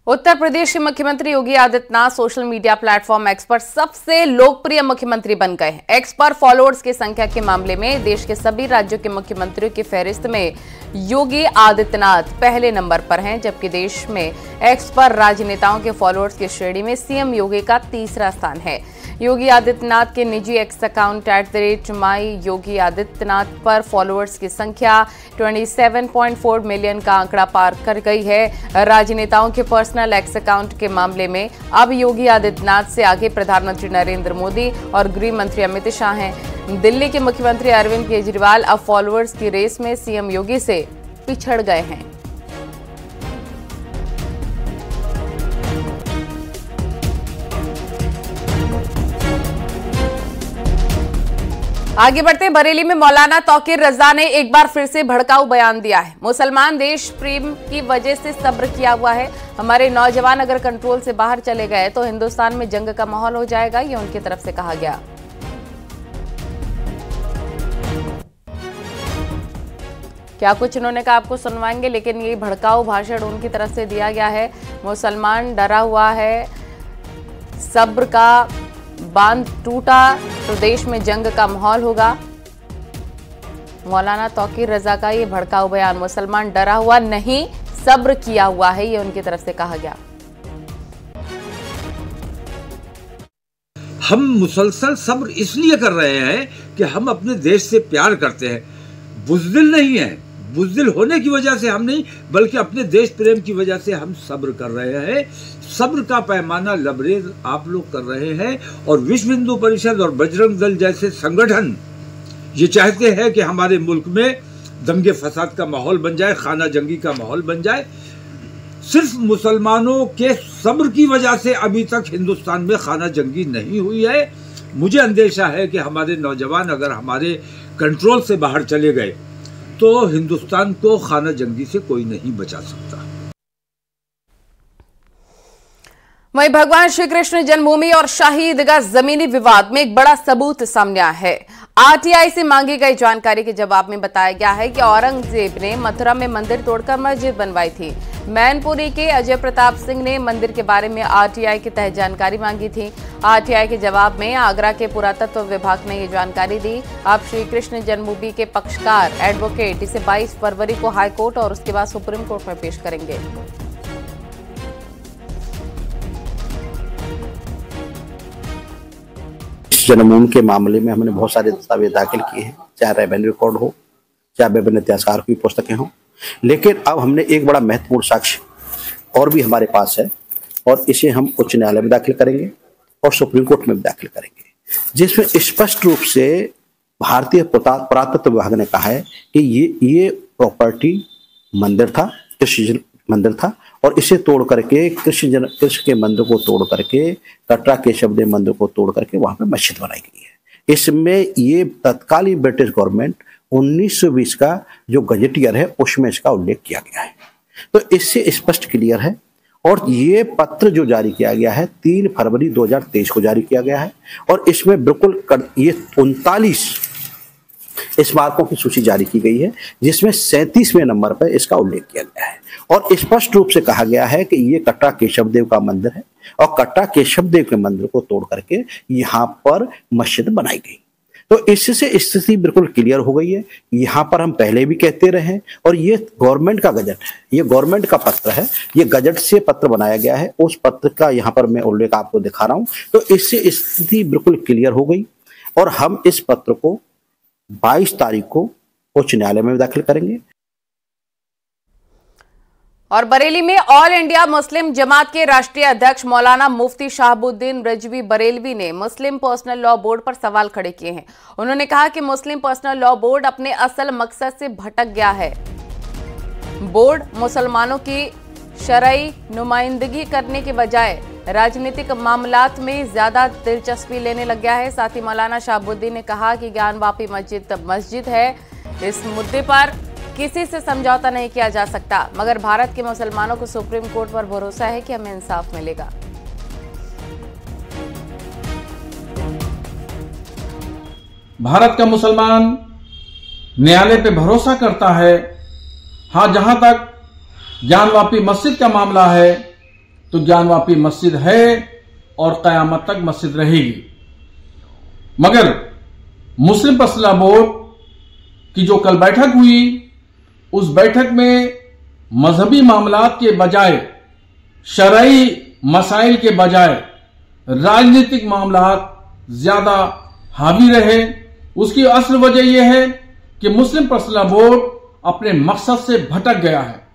उत्तर प्रदेश के मुख्यमंत्री Yogi Adityanath social media platform X पर सबसे लोकप्रिय मुख्यमंत्री बन गए हैं। एक्स पर फॉलोअर्स की संख्या के मामले में देश के सभी राज्यों के मुख्यमंत्रियों की फहरिस्त में योगी आदित्यनाथ पहले नंबर पर हैं, जबकि देश में एक्स पर राजनेताओं के फॉलोअर्स की श्रेणी में सीएम योगी का तीसरा स्थान है। योगी आदित्यनाथ के निजी एक्स अकाउंट @myyogi आदित्यनाथ पर फॉलोअर्स की संख्या 27.4 मिलियन का आंकड़ा पार कर गई है। राजनेताओं के पर्सनल एक्स अकाउंट के मामले में अब योगी आदित्यनाथ से आगे प्रधानमंत्री नरेंद्र मोदी और गृह मंत्री अमित शाह हैं। दिल्ली के मुख्यमंत्री अरविंद केजरीवाल अब फॉलोअर्स की रेस में सीएम योगी से पिछड़ गए हैं। आगे बढ़ते बरेली में मौलाना तौकीर रजा ने एक बार फिर से भड़काऊ बयान दिया है। मुसलमान देश प्रेम की वजह से सब्र किया हुआ है। हमारे नौजवान अगर कंट्रोल से बाहर चले गए तो हिंदुस्तान में जंग का माहौल हो जाएगा, ये उनकी तरफ से कहा गया। क्या कुछ उन्होंने कहा आपको सुनवाएंगे, लेकिन ये भड़काऊ भाषण उनकी तरफ से दिया गया है। मुसलमान डरा हुआ है, सब्र का बांध टूटा तो देश में जंग का माहौल होगा। मौलाना तौकीर रजा का ये भड़काऊ बयान, मुसलमान डरा हुआ नहीं सब्र किया हुआ है, ये उनकी तरफ से कहा गया। हम मुसलसल सब्र इसलिए कर रहे हैं कि हम अपने देश से प्यार करते हैं, बुज़दिल नहीं है। बुज़दिल होने की वजह से हम नहीं, बल्कि अपने देश प्रेम की वजह से हम सब्र कर रहे हैं। सब्र का पैमाना लबरेज आप लोग कर रहे हैं, और विश्व हिंदू परिषद और बजरंग दल जैसे संगठन ये चाहते हैं कि हमारे मुल्क में दंगे फसाद का माहौल बन जाए, खाना जंगी का माहौल बन जाए। सिर्फ मुसलमानों के सब्र की वजह से अभी तक हिंदुस्तान में खाना जंगी नहीं हुई है। मुझे अंदेशा है कि हमारे नौजवान अगर हमारे कंट्रोल से बाहर चले गए तो हिंदुस्तान को खाना जंगी से कोई नहीं बचा सकता। वहीं भगवान श्री कृष्ण जन्मभूमि और शाही ईदगाह जमीनी विवाद में एक बड़ा सबूत सामने आया है। आरटीआई से मांगी गई जानकारी के जवाब में बताया गया है कि औरंगजेब ने मथुरा में मंदिर तोड़कर मस्जिद बनवाई थी। मैनपुरी के अजय प्रताप सिंह ने मंदिर के बारे में आरटीआई के तहत जानकारी मांगी थी। आरटीआई के जवाब में आगरा के पुरातत्व विभाग ने ये जानकारी दी। अब श्री कृष्ण जन्मभूमि के पक्षकार एडवोकेट इसे 22 फरवरी को हाईकोर्ट और उसके बाद सुप्रीम कोर्ट में पेश करेंगे। जन्मभूमि के मामले में हमने बहुत सारे दस्तावेज दाखिल किए हैं, चाहे रेवेन्यू रिकॉर्ड हो, चाहे विभिन्न इतिहासकार की पुस्तकें हों, लेकिन अब हमने एक बड़ा महत्वपूर्ण साक्ष्य और भी हमारे पास है, और इसे हम उच्च न्यायालय में दाखिल करेंगे और सुप्रीम कोर्ट में भी दाखिल करेंगे, जिसमें स्पष्ट रूप से भारतीय पुरातत्व विभाग ने कहा है कि ये प्रॉपर्टी मंदिर था, कृष्ण मंदिर था, और इसे तोड़ करके कृष्ण के मंदिर को तोड़ करके कटरा केशवदेव मंदिर को तोड़ करके वहां पे मस्जिद बनाई गई है। इसमें ये तत्कालीन ब्रिटिश गवर्नमेंट 1920 का जो गजेटियर है उसमें इसका उल्लेख किया गया है। तो इससे स्पष्ट क्लियर है। और ये पत्र जो जारी किया गया है 3 फरवरी 2023 को जारी किया गया है, और इसमें बिल्कुल ये 39 स्मारकों की सूची जारी की गई है, जिसमें 37वें नंबर पर इसका उल्लेख किया गया है, और स्पष्ट रूप से कहा गया है कि ये कटरा केशवदेव का मंदिर है, और कटरा केशवदेव के मंदिर को तोड़ करके यहाँ पर मस्जिद बनाई गई। तो इससे स्थिति बिल्कुल क्लियर हो गई है। यहाँ पर हम पहले भी कहते रहे हैं, और ये गवर्नमेंट का गजट है, ये गवर्नमेंट का पत्र है, ये गजट से पत्र बनाया गया है, उस पत्र का यहाँ पर मैं उल्लेख आपको दिखा रहा हूँ। तो इससे स्थिति बिल्कुल क्लियर हो गई, और हम इस पत्र को 22 तारीख को उच्च न्यायालय में दाखिल करेंगे। और बरेली में ऑल इंडिया मुस्लिम जमात के राष्ट्रीय अध्यक्ष मौलाना मुफ्ती शहाबुद्दीन रिजवी बरेलवी ने मुस्लिम पर्सनल लॉ बोर्ड पर सवाल खड़े किए हैं। उन्होंने कहा कि मुस्लिम पर्सनल लॉ बोर्ड अपने असल मकसद से भटक गया है। बोर्ड मुसलमानों की शरई नुमाइंदगी करने के बजाय राजनीतिक मामलात में ज्यादा दिलचस्पी लेने लग गया है। साथ ही मौलाना शहाबुद्दीन ने कहा कि ज्ञानवापी मस्जिद है, इस मुद्दे पर किसी से समझौता नहीं किया जा सकता, मगर भारत के मुसलमानों को सुप्रीम कोर्ट पर भरोसा है कि हमें इंसाफ मिलेगा। भारत का मुसलमान न्यायालय पे भरोसा करता है। हाँ, जहां तक ज्ञानवापी मस्जिद का मामला है, तो ज्ञानवापी मस्जिद है और कयामत तक मस्जिद रहेगी। मगर मुस्लिम पर्सनल बोर्ड की जो कल बैठक हुई, उस बैठक में मजहबी मामलात के बजाय, शरई मसाइल के बजाय राजनीतिक मामलात ज्यादा हावी रहे। उसकी असल वजह यह है कि मुस्लिम पर्सनल बोर्ड अपने मकसद से भटक गया है।